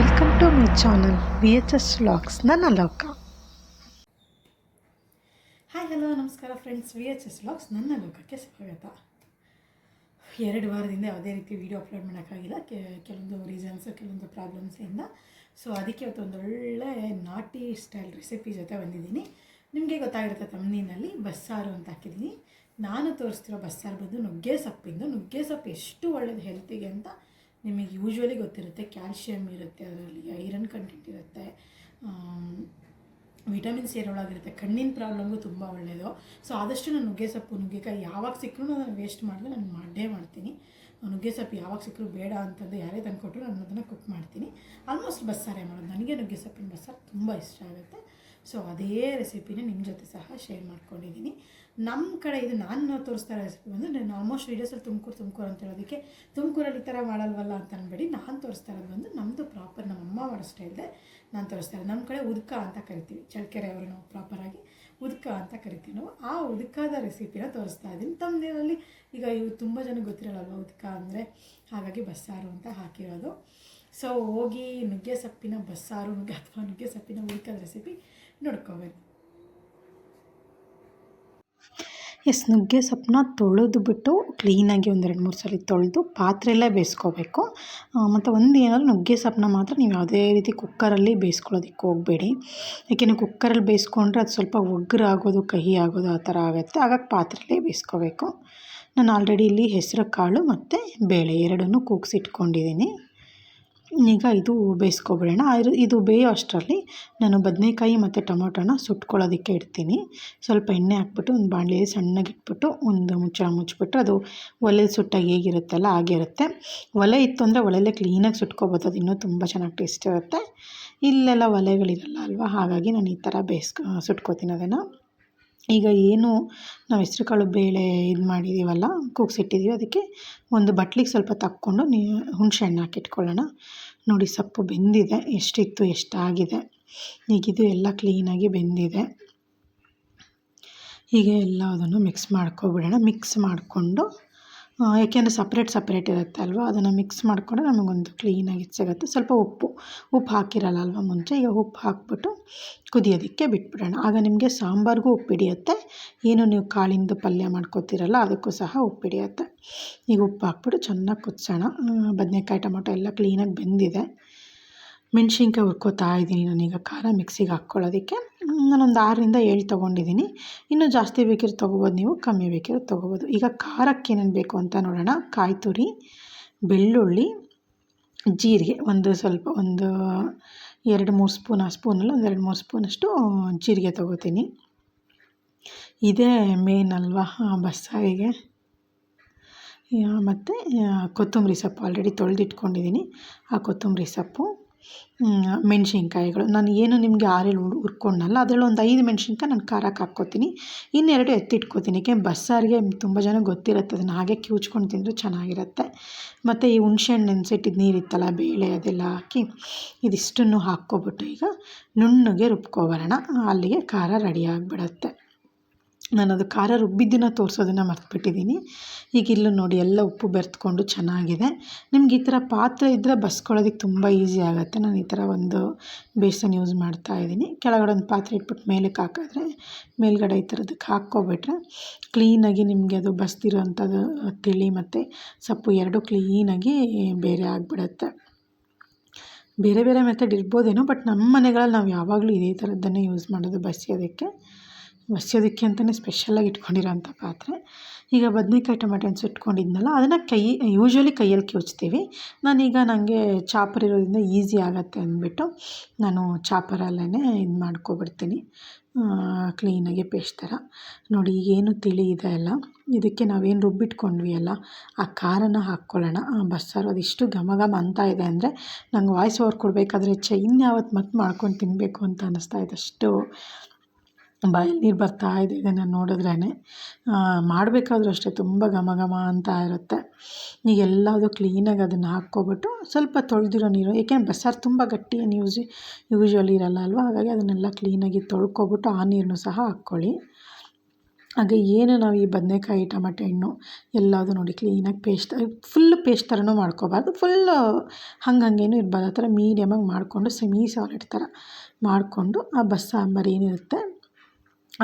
Welcome to my channel VHS vlogs ನನ್ನ ಲೋಕ. Hi hello ನಮಸ್ಕಾರ ಫ್ರೆಂಡ್ಸ್, VHS ವ್ಲಾಗ್ಸ್ ನನ್ನ ಲೋಕಕ್ಕೆ ಸ್ವಾಗತ. 2 ವಾರದಿಂದ ಯಾವುದೇ ರೀತಿ ವೀಡಿಯೋ ಅಪ್ಲೋಡ್ ಮಾಡೋಕ್ಕಾಗಿಲ್ಲ, ಕೆಲವೊಂದು ರೀಸನ್ಸು, ಕೆಲವೊಂದು ಪ್ರಾಬ್ಲಮ್ಸಿಂದ. ಸೊ ಅದಕ್ಕೆ ಇವತ್ತು ಒಂದು ಒಳ್ಳೆ ನಾಟಿ ಸ್ಟೈಲ್ ರೆಸಿಪಿ ಜೊತೆ ಬಂದಿದ್ದೀನಿ. ನಿಮಗೆ ಗೊತ್ತಾಗಿರುತ್ತೆ, ತಮ್ಮನಿನಲ್ಲಿ ಬಸ್ಸಾರು ಅಂತ ಹಾಕಿದ್ದೀನಿ. ನಾನು ತೋರಿಸ್ತಿರೋ ಬಸ್ಸಾರು ಬಂದು ನುಗ್ಗೆ ಸೊಪ್ಪಿಂದು. ನುಗ್ಗೆ ಸೊಪ್ಪು ಎಷ್ಟು ಒಳ್ಳೆಯದು ಹೆಲ್ತಿಗೆ ಅಂತ ನಿಮಗೆ ಯೂಶ್ವಲಿ ಗೊತ್ತಿರುತ್ತೆ. ಕ್ಯಾಲ್ಶಿಯಮ್ ಇರುತ್ತೆ, ಅದರಲ್ಲಿ ಐರನ್ ಕಂಟೆಂಟ್ ಇರುತ್ತೆ, ವಿಟಮಿನ್ಸ್ ಒಳಗಿರುತ್ತೆ. ಕಣ್ಣಿನ ಪ್ರಾಬ್ಲಮ್ಗೂ ತುಂಬ ಒಳ್ಳೆಯದು. ಸೊ ಆದಷ್ಟು ನಾನು ನುಗ್ಗೆ ಸೊಪ್ಪು, ನುಗ್ಗೆಕಾಯಿ ಯಾವಾಗ ಸಿಕ್ಕರೂ ನಾನು ವೇಸ್ಟ್ ಮಾಡಿದ್ರೆ ನಾನು ಮಾಡೇ ಮಾಡ್ತೀನಿ. ನುಗ್ಗೆ ಸೊಪ್ಪು ಯಾವಾಗ ಸಿಕ್ಕರೂ ಬೇಡ ಅಂತಂದು ಯಾರೇ ತಂದು ಕೊಟ್ಟರು ನಾನು ಅದನ್ನು ಕುಕ್ ಮಾಡ್ತೀನಿ. ಆಲ್ಮೋಸ್ಟ್ ಬಸ್ಸಾರೇ ಮಾಡೋದು. ನನಗೆ ನುಗ್ಗೆ ಸೊಪ್ಪಿನ ಬಸ್ಸಾರು ತುಂಬ ಇಷ್ಟ ಆಗುತ್ತೆ. ಸೊ ಅದೇ ರೆಸಿಪಿನ ನಿಮ್ಮ ಜೊತೆ ಸಹ ಶೇರ್ ಮಾಡ್ಕೊಂಡಿದ್ದೀನಿ. ನಮ್ಮ ಕಡೆ ಇದು ನಾನು ತೋರಿಸ್ತಾ ಇರೋ ರೆಸಿಪಿ ಬಂದು ನಾನು ಆಲ್ಮೋಸ್ಟ್ ವೀಡಿಯೋಸಲ್ಲಿ ತುಮಕೂರು ಅಂತ ಹೇಳೋದಕ್ಕೆ ತುಮಕೂರಲ್ಲಿ ಈ ಥರ ಮಾಡಲ್ವಲ್ಲ ಅಂತ ಅನ್ಬೇಡಿ. ನಾನು ತೋರಿಸ್ತಾ ಇರೋದು ಬಂದು ನಮ್ಮದು ಪ್ರಾಪರ್ ನಮ್ಮಮ್ಮ ಮಾಡೋ ಸ್ಟೈಲ್ದೆ ನಾನು ತೋರಿಸ್ತಾ ಇರೋದು. ನಮ್ಮ ಕಡೆ ಉದ್ಕ ಅಂತ ಕರಿತೀವಿ, ಚಳ್ಳಕೆರೆ ಅವರು ನಾವು ಪ್ರಾಪರಾಗಿ ಉದ್ಕ ಅಂತ ಕರಿತೀವಿ ನಾವು. ಆ ಉದ್ಕದ ರೆಸಿಪಿನ ತೋರಿಸ್ತಾ ಇದ್ದೀನಿ. ತಮ್ಮನೇರಲ್ಲಿ ಈಗ ಇವು ತುಂಬ ಜನಕ್ಕೆ ಗೊತ್ತಿರಲ್ಲ ಉದ್ಕ ಅಂದರೆ, ಹಾಗಾಗಿ ಬಸ್ಸಾರು ಅಂತ ಹಾಕಿರೋದು. ಸೊ ಹೋಗಿ ನುಗ್ಗೆ ಸೊಪ್ಪಿನ ಬಸ್ಸಾರು ಅಥವಾ ನುಗ್ಗೆ ಸೊಪ್ಪಿನ ಉದ್ಕದ ರೆಸಿಪಿ ನೋಡ್ಕೋಬೇಕು. ನುಗ್ಗೆ ಸೊಪ್ಪನ್ನ ತೊಳೆದುಬಿಟ್ಟು ಕ್ಲೀನಾಗಿ 1-2-3 ಸಲ ತೊಳೆದು ಪಾತ್ರೆಯಲ್ಲೇ ಬೇಯಿಸ್ಕೋಬೇಕು. ಮತ್ತು ಏನಾದರೂ ನುಗ್ಗೆ ಸೊಪ್ಪನ್ನ ಮಾತ್ರ ನೀವು ಯಾವುದೇ ರೀತಿ ಕುಕ್ಕರಲ್ಲಿ ಬೇಯಿಸ್ಕೊಳ್ಳೋದಕ್ಕೆ ಹೋಗಬೇಡಿ. ಏಕೆಂದರೆ ಕುಕ್ಕರಲ್ಲಿ ಬೇಯಿಸ್ಕೊಂಡ್ರೆ ಅದು ಸ್ವಲ್ಪ ಒಗ್ಗರಾಗೋದು, ಕಹಿ ಆಗೋದು ಆ ಥರ ಆಗುತ್ತೆ. ಹಾಗಾಗಿ ಪಾತ್ರೆಯಲ್ಲೇ ಬೇಯಿಸ್ಕೋಬೇಕು. ನಾನು ಆಲ್ರೆಡಿ ಇಲ್ಲಿ ಹೆಸರು ಕಾಳು ಮತ್ತು ಬೇಳೆ ಎರಡನ್ನೂ ಕೂಗಿಸಿಟ್ಕೊಂಡಿದ್ದೀನಿ. ಈಗ ಇದು ಬೇಯಿಸ್ಕೊಬಿಡೋಣ. ಇದು ಬೇಯೋ ಅಷ್ಟರಲ್ಲಿ ನಾನು ಬದನೆಕಾಯಿ ಮತ್ತು ಟೊಮೊಟೊನ ಸುಟ್ಕೊಳ್ಳೋದಕ್ಕೆ ಇಡ್ತೀನಿ. ಸ್ವಲ್ಪ ಎಣ್ಣೆ ಹಾಕ್ಬಿಟ್ಟು ಒಂದು ಬಾಣಲೆಯಲ್ಲಿ ಸಣ್ಣಗೆ ಇಟ್ಬಿಟ್ಟು ಒಂದು ಮುಚ್ಚಿಬಿಟ್ಟು, ಅದು ಒಲೆಯಲ್ಲಿ ಸುಟ್ಟಾಗ ಹೇಗಿರುತ್ತಲ್ಲ ಹಾಗೆ ಇರುತ್ತೆ. ಒಲೆ ಇತ್ತು ಅಂದರೆ ಒಲೆಯಲ್ಲೇ ಕ್ಲೀನಾಗಿ ಸುಟ್ಕೊಬೋದು, ಅದು ಇನ್ನೂ ತುಂಬ ಚೆನ್ನಾಗಿ ಟೇಸ್ಟ್ ಇರುತ್ತೆ. ಇಲ್ಲೆಲ್ಲ ಒಲೆಗಳಿರಲ್ಲ ಅಲ್ವಾ, ಹಾಗಾಗಿ ನಾನು ಈ ಥರ ಸುಟ್ಕೋತೀನಿ ಅದನ್ನು. ಈಗ ಏನು ನಾವು ಹೆಸ್ರು ಕಾಳು ಬೇಳೆ ಇದು ಮಾಡಿದ್ದೀವಲ್ಲ, ಕೂಗಿಸಿಟ್ಟಿದ್ದೀವಿ, ಅದಕ್ಕೆ ಒಂದು ಬಟ್ಲಿಗೆ ಸ್ವಲ್ಪ ತಕ್ಕೊಂಡು ಹುಣಸೆ ಹಣ್ಣು ಹಾಕಿಟ್ಕೊಳ್ಳೋಣ. ನೋಡಿ ಸೊಪ್ಪು ಬೆಂದಿದೆ, ಎಷ್ಟಿತ್ತು ಎಷ್ಟಾಗಿದೆ. ಈಗಿದು ಎಲ್ಲ ಕ್ಲೀನಾಗಿ ಬೆಂದಿದೆ. ಹೀಗೆ ಎಲ್ಲದನ್ನು ಮಿಕ್ಸ್ ಮಾಡ್ಕೊಬಿಡೋಣ. ಮಿಕ್ಸ್ ಮಾಡಿಕೊಂಡು, ಏಕೆಂದರೆ ಸಪ್ರೇಟ್ ಇರುತ್ತೆ ಅಲ್ವಾ, ಅದನ್ನು ಮಿಕ್ಸ್ ಮಾಡಿಕೊಂಡ್ರೆ ನಮಗೊಂದು ಕ್ಲೀನಾಗಿ ಸಿಗುತ್ತೆ. ಸ್ವಲ್ಪ ಉಪ್ಪು ಹಾಕಿರಲ್ಲ ಅಲ್ವಾ ಮುಂಚೆ. ಈಗ ಉಪ್ಪು ಹಾಕ್ಬಿಟ್ಟು ಕುದಿಯೋದಕ್ಕೆ ಬಿಟ್ಬಿಡೋಣ. ಆಗ ನಿಮಗೆ ಸಾಂಬಾರಿಗೂ ಉಪ್ಪು ಹಿಡಿಯುತ್ತೆ, ಏನು ನೀವು ಕಾಳಿಂದು ಪಲ್ಯ ಮಾಡ್ಕೊತೀರಲ್ಲ ಅದಕ್ಕೂ ಸಹ ಉಪ್ಪು ಹಿಡಿಯುತ್ತೆ. ಈಗ ಉಪ್ಪು ಹಾಕ್ಬಿಟ್ಟು ಚೆನ್ನಾಗಿ ಕುದಿಸೋಣ. ಬದನೆಕಾಯಿ ಟೊಮೊಟೊ ಎಲ್ಲ ಕ್ಲೀನಾಗಿ ಬೆಂದಿದೆ. ಮೆಣಸಿನ್ಕಾಯಿ ಹುರ್ಕೋತಾ ಇದ್ದೀನಿ ನಾನೀಗ ಖಾರ ಮಿಕ್ಸಿಗೆ ಹಾಕ್ಕೊಳ್ಳೋದಕ್ಕೆ. ನಾನೊಂದು 6-7 ತೊಗೊಂಡಿದ್ದೀನಿ. ಇನ್ನೂ ಜಾಸ್ತಿ ಬೇಕಿರೋ ತೊಗೋಬೋದು, ನೀವು ಕಮ್ಮಿ ಬೇಕಿರೋ ತೊಗೋಬೋದು. ಈಗ ಖಾರಕ್ಕೆ ಏನೇನು ಬೇಕು ಅಂತ ನೋಡೋಣ. ಕಾಯಿ ತುರಿ, ಬೆಳ್ಳುಳ್ಳಿ, ಜೀರಿಗೆ, ಒಂದು 2-3 ಸ್ಪೂನ್, ಆ ಸ್ಪೂನಲ್ಲಿ 1-2-3 ಸ್ಪೂನಷ್ಟು ಜೀರಿಗೆ ತೊಗೋತೀನಿ. ಇದೇ ಮೇನ್ ಅಲ್ವಾ ಬಸ್ಸಾರಿಗೆ. ಮತ್ತು ಕೊತ್ತಂಬರಿ ಸೊಪ್ಪು ಆಲ್ರೆಡಿ ತೊಳೆದಿಟ್ಕೊಂಡಿದ್ದೀನಿ. ಆ ಕೊತ್ತಂಬರಿ ಸೊಪ್ಪು, ಮೆಣಸಿನ್ಕಾಯಿಗಳು ನಾನು ಏನು ನಿಮಗೆ 6-7 ಹುರ್ಕೊಂಡಲ್ಲ, ಅದರಲ್ಲಿ ಒಂದು 5 ಮೆಣಸಿನ್ಕಾಯಿ ನಾನು ಖಾರಕ್ಕೆ ಹಾಕ್ಕೋತೀನಿ. 2 ಎತ್ತಿಟ್ಕೋತೀನಿ. ಏಕೆ ಬಸ್ಸಾರಿಗೆ ತುಂಬ ಜನ ಗೊತ್ತಿರುತ್ತೆ, ಅದನ್ನು ಹಾಗೆ ಕಿವುಚ್ಕೊಂಡು ತಿಂದರೆ ಚೆನ್ನಾಗಿರುತ್ತೆ. ಮತ್ತು ಈ ಹುಣ್ಸೆಹಣ್ಣು ನೆನೆಸಿಟ್ಟಿದ್ದು ನೀರಿತ್ತಲ್ಲ, ಬೇಳೆ ಅದೆಲ್ಲ ಹಾಕಿ ಇದಿಷ್ಟನ್ನು ಹಾಕ್ಕೊಬಿಟ್ಟು ಈಗ ನುಣ್ಣಗೆ ರುಬ್ಕೊಬರೋಣ. ಅಲ್ಲಿಗೆ ಖಾರ ರೆಡಿ ಆಗಿಬಿಡತ್ತೆ. ನಾನು ಅದು ಖಾರ ರುಬ್ಬಿದ್ದನ್ನು ತೋರಿಸೋದನ್ನು ಮರ್ತುಬಿಟ್ಟಿದ್ದೀನಿ. ಈಗ ಇಲ್ಲೂ ನೋಡಿ ಎಲ್ಲ ಉಪ್ಪು ಬೆರೆತ್ಕೊಂಡು ಚೆನ್ನಾಗಿದೆ. ನಿಮ್ಗೆ ಈ ಥರ ಪಾತ್ರೆ ಇದ್ದರೆ ಬಸ್ಕೊಳ್ಳೋದಕ್ಕೆ ತುಂಬ ಈಸಿ ಆಗುತ್ತೆ. ನಾನು ಈ ಥರ ಒಂದು ಬೇಸನ್ ಯೂಸ್ ಮಾಡ್ತಾಯಿದ್ದೀನಿ. ಕೆಳಗಡೆ ಒಂದು ಪಾತ್ರೆ ಇಟ್ಬಿಟ್ಟು ಮೇಲಕ್ಕೆ ಹಾಕಿದ್ರೆ, ಮೇಲ್ಗಡೆ ಈ ಥರದಕ್ಕೆ ಹಾಕ್ಕೊಬಿಟ್ರೆ ಕ್ಲೀನಾಗಿ ನಿಮಗೆ ಅದು ಬಸ್ದಿರೋ ಅಂಥದ್ದು ತಿಳಿ ಮತ್ತು ಸೊಪ್ಪು ಎರಡೂ ಕ್ಲೀನಾಗಿ ಬೇರೆ ಆಗಿಬಿಡತ್ತೆ. ಬೇರೆ ಮೆಥಡ್ ಇರ್ಬೋದೇನೋ, ಬಟ್ ನಮ್ಮ ಮನೆಗಳಲ್ಲಿ ನಾವು ಯಾವಾಗಲೂ ಇದೇ ಥರದ್ದನ್ನೇ ಯೂಸ್ ಮಾಡೋದು ಬಸಿಯೋದಕ್ಕೆ ಅಂತಲೇ ಸ್ಪೆಷಲಾಗಿ ಇಟ್ಕೊಂಡಿರೋಂಥ ಪಾತ್ರೆ. ಈಗ ಬದನೆಕಾಯಿ ಟೊಮೆಟೊ ಸುಟ್ಕೊಂಡಿದ್ನಲ್ಲ, ಅದನ್ನು ಯೂಶ್ವಲಿ ಕೈಯಲ್ಲಿ ಕಿವುಚ್ತೀವಿ. ನನಗೆ ಚಾಪರ್ ಇರೋದ್ರಿಂದ ಈಸಿ ಆಗುತ್ತೆ ಅಂದ್ಬಿಟ್ಟು ನಾನು ಚಾಪರಲ್ಲೇ ಇದು ಮಾಡ್ಕೊಬಿಡ್ತೀನಿ, ಕ್ಲೀನಾಗಿ ಪೇಸ್ಟ್ ಥರ. ನೋಡಿ ಏನು ತಿಳಿ ಇದೆ ಅಲ್ಲ, ಇದಕ್ಕೆ ನಾವೇನು ರುಬ್ಬಿಟ್ಕೊಂಡ್ವಿ ಅಲ್ಲ, ಆ ಖಾರನ ಹಾಕ್ಕೊಳ್ಳೋಣ. ಬಸ್ಸಾರು ಅದಿಷ್ಟು ಘಮ ಅಂತ ಇದೆ ಅಂದರೆ ನಂಗೆ ವಾಯ್ಸ್ ಓವರ್ ಕೊಡಬೇಕಾದ್ರೆ ಇನ್ಯಾವತ್ತು ಮತ್ತೆ ಮಾಡ್ಕೊಂಡು ತಿನ್ನಬೇಕು ಅಂತ ಅನ್ನಿಸ್ತಾ ಇದೆ. ಅಷ್ಟು ಬಾಯಲ್ಲಿ ನೀರು ಬರ್ತಾ ಇದೆ ಇದನ್ನು ನೋಡಿದ್ರೇ. ಮಾಡಬೇಕಾದ್ರೂ ಅಷ್ಟೇ ತುಂಬ ಘಮ ಅಂತ ಇರುತ್ತೆ. ಈಗ ಎಲ್ಲದೂ ಕ್ಲೀನಾಗಿ ಅದನ್ನು ಹಾಕ್ಕೊಬಿಟ್ಟು ಸ್ವಲ್ಪ ತೊಳೆದಿರೋ ನೀರು, ಏಕೆಂದರೆ ಬಸ್ಸಾರು ತುಂಬ ಗಟ್ಟಿ ಯೂಶ್ವಲಿ ಇರಲ್ಲ ಅಲ್ವಾ, ಹಾಗಾಗಿ ಅದನ್ನೆಲ್ಲ ಕ್ಲೀನಾಗಿ ತೊಳ್ಕೊಬಿಟ್ಟು ಆ ನೀರನ್ನು ಸಹ ಹಾಕ್ಕೊಳ್ಳಿ. ಹಾಗೆ ಏನು ನಾವು ಈ ಬದನೆಕಾಯಿ ಟೊಮೆಟೊ ಹಣ್ಣು ಎಲ್ಲದೂ ನೋಡಿ ಕ್ಲೀನಾಗಿ ಫುಲ್ ಪೇಸ್ಟ್ ಥರನೂ ಮಾಡ್ಕೋಬಾರ್ದು, ಫುಲ್ಲು ಹಂಗೇನೂ ಇರಬಾರ್ದು. ಆ ಥರ ಮೀಡಿಯಮಾಗಿ ಮಾಡಿಕೊಂಡು ಸೆಮಿ ಸಾಲಿಡ್ ಥರ ಮಾಡಿಕೊಂಡು ಆ ಬಸ್ಸಾಂಬಾರು ಏನಿರುತ್ತೆ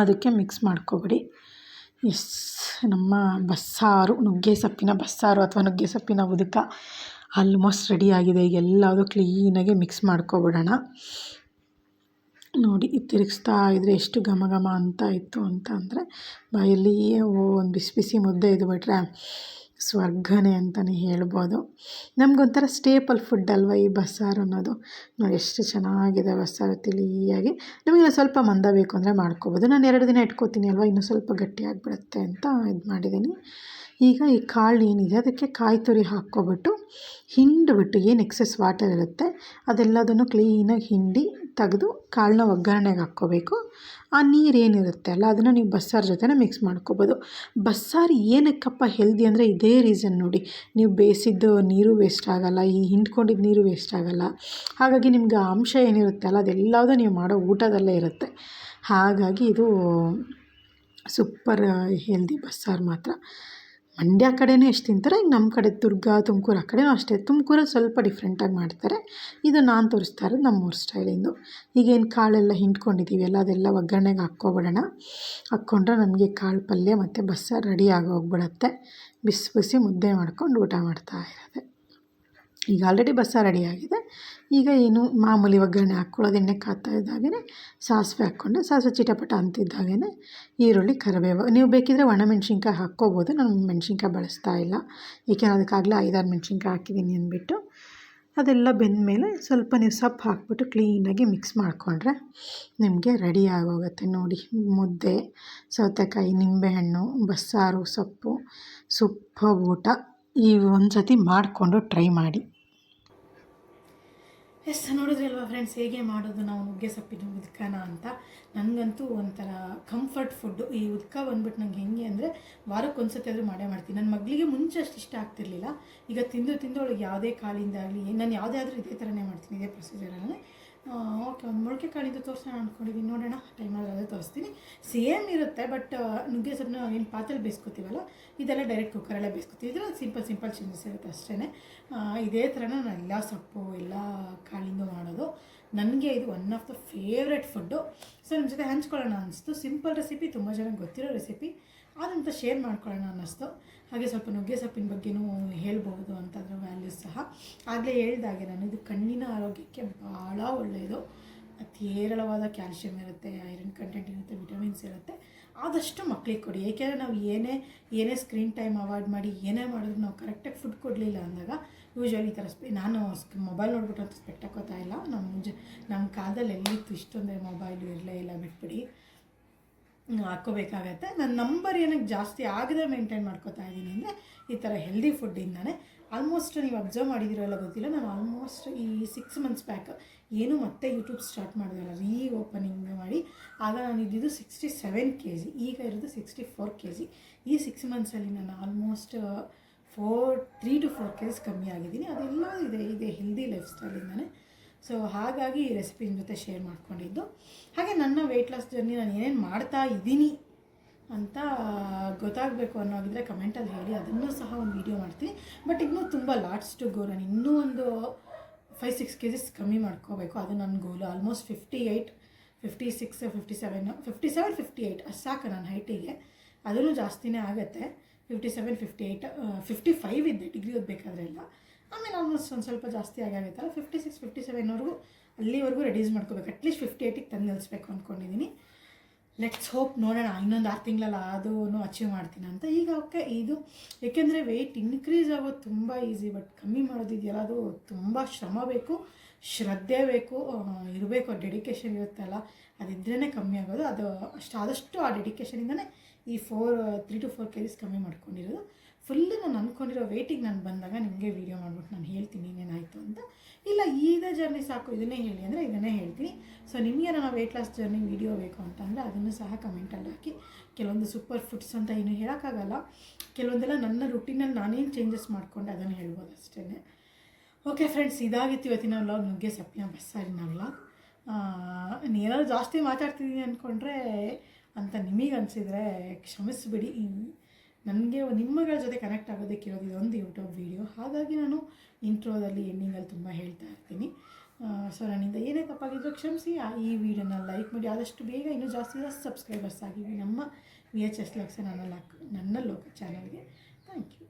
ಅದಕ್ಕೆ ಮಿಕ್ಸ್ ಮಾಡ್ಕೊಬಿಡಿ. ಎಸ್, ನಮ್ಮ ಬಸ್ಸಾರು, ನುಗ್ಗೆ ಸೊಪ್ಪಿನ ಬಸ್ಸಾರು ಅಥವಾ ನುಗ್ಗೆ ಸೊಪ್ಪಿನ ಉದಕ ಆಲ್ಮೋಸ್ಟ್ ರೆಡಿಯಾಗಿದೆ. ಈಗ ಎಲ್ಲದೂ ಕ್ಲೀನಾಗಿ ಮಿಕ್ಸ್ ಮಾಡ್ಕೊಬಿಡೋಣ. ನೋಡಿ ತಿರುಗಿಸ್ತಾ ಇದ್ದರೆ ಎಷ್ಟು ಘಮ ಘಮ ಅಂತ ಇತ್ತು ಅಂತ ಅಂದರೆ ಬಾಯಲ್ಲಿ ಒಂದು ಬಿಸಿ ಬಿಸಿ ಮುದ್ದೆ ಇದು ಬಿಟ್ರೆ ಸ್ವರ್ಗನೇ ಅಂತಲೇ ಹೇಳ್ಬೋದು. ನಮಗೊಂಥರ ಸ್ಟೇಪಲ್ ಫುಡ್ ಅಲ್ವ ಈ ಬಸ್ಸಾರು ಅನ್ನೋದು. ನೋಡಿ ಎಷ್ಟು ಚೆನ್ನಾಗಿದೆ ಬಸ್ಸಾರು, ತಿಳಿಯಾಗಿ. ನಿಮಗೆ ಸ್ವಲ್ಪ ಮಂದ ಬೇಕು ಅಂದರೆ ಮಾಡ್ಕೋಬೋದು. ನಾನು 2 ದಿನ ಇಟ್ಕೋತೀನಿ ಅಲ್ವ, ಇನ್ನೂ ಸ್ವಲ್ಪ ಗಟ್ಟಿಯಾಗಿಬಿಡುತ್ತೆ ಅಂತ ಇದು ಮಾಡಿದ್ದೀನಿ. ಈಗ ಈ ಕಾಳು ಏನಿದೆ ಅದಕ್ಕೆ ಕಾಯಿ ತುರಿ ಹಾಕ್ಕೊಬಿಟ್ಟು ಹಿಂಡಿಬಿಟ್ಟು ಏನು ಎಕ್ಸೆಸ್ ವಾಟರ್ ಇರುತ್ತೆ ಅದೆಲ್ಲದನ್ನು ಕ್ಲೀನಾಗಿ ಹಿಂಡಿ ತೆಗೆದು ಕಾಳನ್ನ ಒಗ್ಗರಣೆಗೆ ಹಾಕ್ಕೋಬೇಕು. ಆ ನೀರು ಏನಿರುತ್ತೆ ಅಲ್ಲ ಅದನ್ನು ನೀವು ಬಸ್ಸಾರು ಜೊತೆನೇ ಮಿಕ್ಸ್ ಮಾಡ್ಕೋಬೋದು. ಬಸ್ಸಾರು ಏನಕ್ಕಪ್ಪ ಹೆಲ್ದಿ ಅಂದರೆ ಇದೇ ರೀಸನ್ ನೋಡಿ, ನೀವು ಬೇಯಿಸಿದ್ದು ನೀರು ವೇಸ್ಟ್ ಆಗೋಲ್ಲ, ಈ ಹಿಂಡ್ಕೊಂಡಿದ್ದು ನೀರು ವೇಸ್ಟ್ ಆಗೋಲ್ಲ. ಹಾಗಾಗಿ ನಿಮ್ಗೆ ಆ ಅಂಶ ಏನಿರುತ್ತೆ ಅಲ್ಲ ಅದೆಲ್ಲದೂ ನೀವು ಮಾಡೋ ಊಟದಲ್ಲೇ ಇರುತ್ತೆ. ಹಾಗಾಗಿ ಇದು ಸೂಪರ್ ಹೆಲ್ದಿ ಬಸ್ಸಾರು ಮಾತ್ರ. ಮಂಡ್ಯ ಕಡೆಯೂ ಎಷ್ಟು ತಿಂತಾರೆ, ಈಗ ನಮ್ಮ ಕಡೆ ದುರ್ಗ ತುಮಕೂರು ಆ ಕಡೆಯೂ ಅಷ್ಟೇ. ತುಮಕೂರಲ್ಲಿ ಸ್ವಲ್ಪ ಡಿಫ್ರೆಂಟಾಗಿ ಮಾಡ್ತಾರೆ. ಇದು ನಾನು ತೋರಿಸ್ತಾ ಇರೋದು ನಮ್ಮೂರ ಸ್ಟೈಲಿಂದು. ಈಗೇನು ಕಾಳೆಲ್ಲ ಹಿಂಡ್ಕೊಂಡಿದ್ದೀವಿ ಅಲ್ಲ ಅದೆಲ್ಲ ಒಗ್ಗರಣೆಗೆ ಹಾಕ್ಕೊಬಿಡೋಣ. ಹಾಕ್ಕೊಂಡ್ರೆ ನಮಗೆ ಕಾಳು ಪಲ್ಯ ಮತ್ತು ಬಸ್ಸಾರು ರೆಡಿ ಆಗೋಗ್ಬಿಡತ್ತೆ. ಬಿಸಿ ಬಿಸಿ ಮುದ್ದೆ ಮಾಡ್ಕೊಂಡು ಊಟ ಮಾಡ್ತಾ ಇರೋದೆ. ಈಗ ಆಲ್ರೆಡಿ ಬಸ್ಸಾರು ರೆಡಿಯಾಗಿದೆ. ಈಗ ಏನು ಮಾಮೂಲಿ ಒಗ್ಗರಣೆ ಹಾಕ್ಕೊಳ್ಳೋದು, ಎಣ್ಣೆ ಕಾಯ್ತಾ ಇದ್ದಾಗೇ ಸಾಸಿವೆ ಹಾಕ್ಕೊಂಡೆ, ಸಾಸಿವೆ ಚಿಟಪಟ ಅಂತಿದ್ದಾಗೇ ಈರುಳ್ಳಿ ಕರಿಬೇವು. ನೀವು ಬೇಕಿದ್ದರೆ ಒಣಮೆಣ್ಸಿನ್ಕಾಯಿ ಹಾಕ್ಕೋಬೋದು, ನಾನು ಮೆಣ್ಸಿನ್ಕಾಯಿ ಬಳಸ್ತಾ ಇಲ್ಲ, ಏಕೆಂದರೆ ಅದಕ್ಕಾಗಲೇ 5-6 ಮೆಣ್ಸಿನ್ಕಾಯಿ ಹಾಕಿದ್ದೀನಿ ಅಂದ್ಬಿಟ್ಟು. ಅದೆಲ್ಲ ಬೆಂದಮೇಲೆ ಸ್ವಲ್ಪ ನೀವು ಸೊಪ್ಪು ಹಾಕ್ಬಿಟ್ಟು ಕ್ಲೀನಾಗಿ ಮಿಕ್ಸ್ ಮಾಡಿಕೊಂಡ್ರೆ ನಿಮಗೆ ರೆಡಿ ಆಗೋಗುತ್ತೆ. ನೋಡಿ ಮುದ್ದೆ, ಸೌತೆಕಾಯಿ, ನಿಂಬೆಹಣ್ಣು, ಬಸ್ಸಾರು, ಸೊಪ್ಪು, ಸೂಪರ್ ಊಟ. ಈ ಒಂದು ಸತಿ ಮಾಡಿಕೊಂಡು ಟ್ರೈ ಮಾಡಿ. ಎಸ್, ನೋಡಿದ್ರಲ್ವ ಫ್ರೆಂಡ್ಸ್ ಹೇಗೆ ಮಾಡೋದು ನಾವು ನುಗ್ಗೆ ಸೊಪ್ಪಿನ ಉದ್ಕನ ಅಂತ. ನನಗಂತೂ ಒಂಥರ ಕಂಫರ್ಟ್ ಫುಡ್ಡು ಈ ಉದ್ಕ ಬಂದ್ಬಿಟ್ಟು ನಂಗೆ ಹೆಂಗೆ ಅಂದರೆ ವಾರಕ್ಕೊಂದ್ಸತಿ ಆದರೂ ಮಾಡೇ ಮಾಡ್ತೀನಿ. ನನ್ನ ಮಗಳಿಗೆ ಮುಂಚೆ ಅಷ್ಟು ಇಷ್ಟ ಆಗ್ತಿರ್ಲಿಲ್ಲ. ಈಗ ತಿಂದು ಅವಳಿಗೆ ಯಾವುದೇ ಕಾಳಿಂದ ಆಗಲಿ, ನಾನು ಯಾವುದೇ ಆದರೂ ಇದೇ ಥರನೇ ಮಾಡ್ತೀನಿ, ಇದೇ ಪ್ರೊಸೀಜರಲ್ಲೇ. ಓಕೆ, ಒಂದು ಮೊಳಕೆ ಕಾಳಿಂದ ತೋರಿಸೋಣ ಅಂದ್ಕೊಂಡಿದ್ದೀನಿ. ನೋಡೋಣ, ಟೈಮ್ ಆದರೆ ಅದೇ ತೋರಿಸ್ತೀನಿ. ಸೇಮ್ ಇರುತ್ತೆ, ಬಟ್ ನುಗ್ಗೆ ಸೊಪ್ಪನ್ನ ಏನು ಪಾತ್ರೆ ಬೇಯಿಸ್ಕೊತೀವಲ್ಲ, ಇದೆಲ್ಲ ಡೈರೆಕ್ಟ್ ಕುಕ್ಕರಲ್ಲೇ ಬೇಯಿಸ್ಕೊತೀವಿ. ಇದರಲ್ಲಿ ಸಿಂಪಲ್ ಚೇಂಜಸ್ ಇರುತ್ತೆ ಅಷ್ಟೇ. ಇದೇ ಥರನ ನಾನು ಎಲ್ಲ ಸೊಪ್ಪು ಎಲ್ಲ ಕಾಳಿಂದ ಮಾಡೋದು. ನನಗೆ ಇದು one of the favourite food. So ನಿಮ್ಮ ಜೊತೆ ಹಂಚ್ಕೊಳ್ಳೋಣ ಅನ್ನಿಸ್ತು. ಸಿಂಪಲ್ ರೆಸಿಪಿ, ತುಂಬ ಜನಕ್ಕೆ ಗೊತ್ತಿರೋ ರೆಸಿಪಿ, ಆದಂತ ಶೇರ್ ಮಾಡ್ಕೊಳ್ಳೋಣ ಅನ್ನಿಸ್ತು. ಹಾಗೆ ಸ್ವಲ್ಪ ನುಗ್ಗೆ ಸೊಪ್ಪಿನ ಬಗ್ಗೆನೂ ಹೇಳ್ಬೋದು ಅಂತ ಅದರ ವ್ಯಾಲ್ಯೂಸ್ ಸಹ. ಆಗಲೇ ಹೇಳ್ದಾಗೆ ನಾನು, ಇದು ಕಣ್ಣಿನ ಆರೋಗ್ಯಕ್ಕೆ ಭಾಳ ಒಳ್ಳೆಯದು. ಅತಿ ಹೇರಳವಾದ ಕ್ಯಾಲ್ಶಿಯಮ್ ಇರುತ್ತೆ, ಐರನ್ ಕಂಟೆಂಟ್ ಇರುತ್ತೆ, ವಿಟಮಿನ್ಸ್ ಇರುತ್ತೆ. ಆದಷ್ಟು ಮಕ್ಕಳಿಗೆ ಕೊಡಿ. ಏಕೆಂದರೆ ನಾವು ಏನೇ ಸ್ಕ್ರೀನ್ ಟೈಮ್ ಅವಾಯ್ಡ್ ಮಾಡಿ ಏನೇ ಮಾಡಿದ್ರು ನಾವು ಕರೆಕ್ಟಾಗಿ ಫುಡ್ ಕೊಡಲಿಲ್ಲ ಅಂದಾಗ ಯೂಶ್ವಲಿ ಈ ಥರ ನಾನು ಮೊಬೈಲ್ ನೋಡ್ಬಿಟ್ಟು ಅಂತ ಸ್ಪೆಕ್ಟ್ ಹಾಕೋತಾ ಇಲ್ಲ. ನಮ್ಮ ಕಾಲದಲ್ಲಿ ಎಲ್ಲಿತ್ತು ಇಷ್ಟೊಂದೇ ಮೊಬೈಲು ಇರಲೇ ಇಲ್ಲ, ಬಿಟ್ಬಿಡಿ, ಹಾಕ್ಕೋಬೇಕಾಗತ್ತೆ. ನನ್ನ ನಂಬರ್ ಏನಕ್ಕೆ ಜಾಸ್ತಿ ಆಗದೆ ಮೇಂಟೈನ್ ಮಾಡ್ಕೋತಾ ಇದ್ದೀನಿ ಅಂದರೆ ಈ ಥರ ಹೆಲ್ದಿ ಫುಡ್ಡಿಂದನೇ. ಆಲ್ಮೋಸ್ಟ್ ನೀವು ಅಬ್ಸರ್ವ್ ಮಾಡಿದಿರೋಲ್ಲ ಗೊತ್ತಿಲ್ಲ, ನಾನು ಆಲ್ಮೋಸ್ಟ್ ಈ 6 months ಬ್ಯಾಕ್ ಏನು ಮತ್ತೆ ಯೂಟ್ಯೂಬ್ ಸ್ಟಾರ್ಟ್ ಮಾಡಿದಲ್ಲ, ಓಪನಿಂಗ್ ಮಾಡಿ, ಆಗ ನಾನು ಇದ್ದಿದ್ದು 67 kg, ಈಗ ಇರೋದು 64 kg. ಈ 6 monthsಲ್ಲಿ ನಾನು ಆಲ್ಮೋಸ್ಟ್ 3 to 4 kg ಕಮ್ಮಿ ಆಗಿದ್ದೀನಿ. ಅದೆಲ್ಲ ಇದೆ ಹೆಲ್ದಿ ಲೈಫ್ ಸ್ಟೈಲಿಂದನೇ. ಸೊ ಹಾಗಾಗಿ ಈ ರೆಸಿಪಿ ನಿಮ್ಮ ಜೊತೆ ಶೇರ್ ಮಾಡ್ಕೊಂಡಿದ್ದು. ಹಾಗೆ ನನ್ನ ವೆಯ್ಟ್ ಲಾಸ್ ಜರ್ನಿ ನಾನು ಏನೇನು ಮಾಡ್ತಾ ಇದ್ದೀನಿ ಅಂತ ಗೊತ್ತಾಗಬೇಕು ಅನ್ನೋಗಿದ್ರೆ ಕಮೆಂಟಲ್ಲಿ ಹೇಳಿ, ಅದನ್ನೂ ಸಹ ಒಂದು ವೀಡಿಯೋ ಮಾಡ್ತೀನಿ. ಬಟ್ ಇನ್ನೂ ತುಂಬ ಲಾಟ್ಸ್ ಟು ಗೋ. ನಾನು ಇನ್ನೂ ಒಂದು 5-6 kg ಕಮ್ಮಿ ಮಾಡ್ಕೋಬೇಕು, ಅದು ನನ್ನ ಗೋಲು. ಆಲ್ಮೋಸ್ಟ್ 58, 56, 57, 58 ಅಷ್ಟು ಸಾಕು ನನ್ನ ಹೈಟಿಗೆ. ಅದೂ ಜಾಸ್ತಿನೇ ಆಗುತ್ತೆ. 57, 58, 55 ಇದ್ದೆ ಡಿಗ್ರಿ ಓದಬೇಕಾದ್ರೆ ಎಲ್ಲ. ಆಮೇಲೆ ಆಲ್ಮೋಸ್ಟ್ ಒಂದು ಸ್ವಲ್ಪ ಜಾಸ್ತಿ ಆಗುತ್ತಲ್ಲ, 56, 57ವರೆಗೂ ಅಲ್ಲಿವರೆಗೂ ರೆಡ್ಯೂಸ್ ಮಾಡ್ಕೋಬೇಕು. ಅಟ್ಲೀಸ್ಟ್ 58ಗೆ ತಂದು ನಿಲ್ಲಿಸ್ಬೇಕು ಅಂದ್ಕೊಂಡಿದ್ದೀನಿ. ಲೆಟ್ಸ್ ಹೋಪ್, ನೋಡೋಣ, ಇನ್ನೊಂದು 6 ತಿಂಗಳಲ್ಲ ಅದೂ ಅಚೀವ್ ಮಾಡ್ತೀನಿ ಅಂತ. ಈಗ ಓಕೆ, ಇದು ಏಕೆಂದರೆ ವೆಯ್ಟ್ ಇನ್ಕ್ರೀಸ್ ಆಗೋದು ತುಂಬ ಈಸಿ, ಬಟ್ ಕಮ್ಮಿ ಮಾಡೋದಿದೆಯಲ್ಲ ಅದು ತುಂಬ ಶ್ರಮ ಬೇಕು, ಶ್ರದ್ಧೆ ಬೇಕು, ಇರಬೇಕು, ಡೆಡಿಕೇಶನ್ ಇರುತ್ತಲ್ಲ, ಅದಿದ್ರೇ ಕಮ್ಮಿ ಆಗೋದು. ಅದು ಆದಷ್ಟು ಆ ಡೆಡಿಕೇಶನಿಂದನೇ ಈ 3 to 4 kg ಕಮ್ಮಿ ಮಾಡ್ಕೊಂಡಿರೋದು. ಫುಲ್ಲು ನಾನು ಅಂದ್ಕೊಂಡಿರೋ ವೆಯ್ಟಿಗೆ ನಾನು ಬಂದಾಗ ನಿಮಗೆ ವೀಡಿಯೋ ಮಾಡ್ಬಿಟ್ಟು ನಾನು ಹೇಳ್ತೀನಿ ಏನೇನಾಯಿತು ಅಂತ. ಇಲ್ಲ ಇದೇ ಜರ್ನಿ ಸಾಕು ಇದನ್ನೇ ಹೇಳಿ ಅಂದರೆ ಇದನ್ನೇ ಹೇಳ್ತೀನಿ. ಸೊ ನಿಮಗೆ ನನ್ನ ವೆಯ್ಟ್ ಲಾಸ್ ಜರ್ನಿ ವೀಡಿಯೋ ಬೇಕು ಅಂತಂದರೆ ಅದನ್ನು ಸಹ ಕಮೆಂಟಲ್ಲಿ ಹಾಕಿ. ಕೆಲವೊಂದು ಸೂಪರ್ ಫುಡ್ಸ್ ಅಂತ ಏನು ಹೇಳೋಕ್ಕಾಗಲ್ಲ, ಕೆಲವೊಂದೆಲ್ಲ ನನ್ನ ರುಟೀನಲ್ಲಿ ನಾನೇನು ಚೇಂಜಸ್ ಮಾಡಿಕೊಂಡೆ ಅದನ್ನು ಹೇಳ್ಬೋದು ಅಷ್ಟೇ. ಓಕೆ ಫ್ರೆಂಡ್ಸ್, ಇದಾಗಿತ್ತು ಇವತ್ತಿನ ವ್ಲಾಗ್, ನುಗ್ಗೆ ಸೊಪ್ಪಿನ ಬಸ್ಸಾರಿನ ವ್ಲಾಗ್. ಏನಾದರೂ ಜಾಸ್ತಿ ಮಾತಾಡ್ತಿದ್ದೀನಿ ಅಂದ್ಕೊಂಡ್ರೆ ಅಂತ ನಿಮಗೆ ಅನಿಸಿದರೆ ಕ್ಷಮಿಸಿಬಿಡಿ. ನನಗೆ ನಿಮ್ಮಗಳ ಜೊತೆ ಕನೆಕ್ಟ್ ಆಗೋದಕ್ಕಿರೋದು ಇದೊಂದು ಯೂಟ್ಯೂಬ್ ವೀಡಿಯೋ, ಹಾಗಾಗಿ ನಾನು ಇಂಟ್ರೋದಲ್ಲಿ ಎಂಡಿಂಗಲ್ಲಿ ತುಂಬ ಹೇಳ್ತಾ ಇರ್ತೀನಿ. ಸೊ ನನ್ನಿಂದ ಏನೇ ತಪ್ಪಾಗಿದ್ದರೂ ಕ್ಷಮಿಸಿ. ಈ ವಿಡಿಯೋನ ಲೈಕ್ ಮಾಡಿ, ಆದಷ್ಟು ಬೇಗ ಇನ್ನೂ ಜಾಸ್ತಿ ಸಬ್ಸ್ಕ್ರೈಬರ್ಸ್ ಆಗಿವಿ ನಮ್ಮ VHS ಲಕ್ಸ್ ನನ್ನ ಲೋಕ ಚಾನಲ್ಗೆ. Thank you.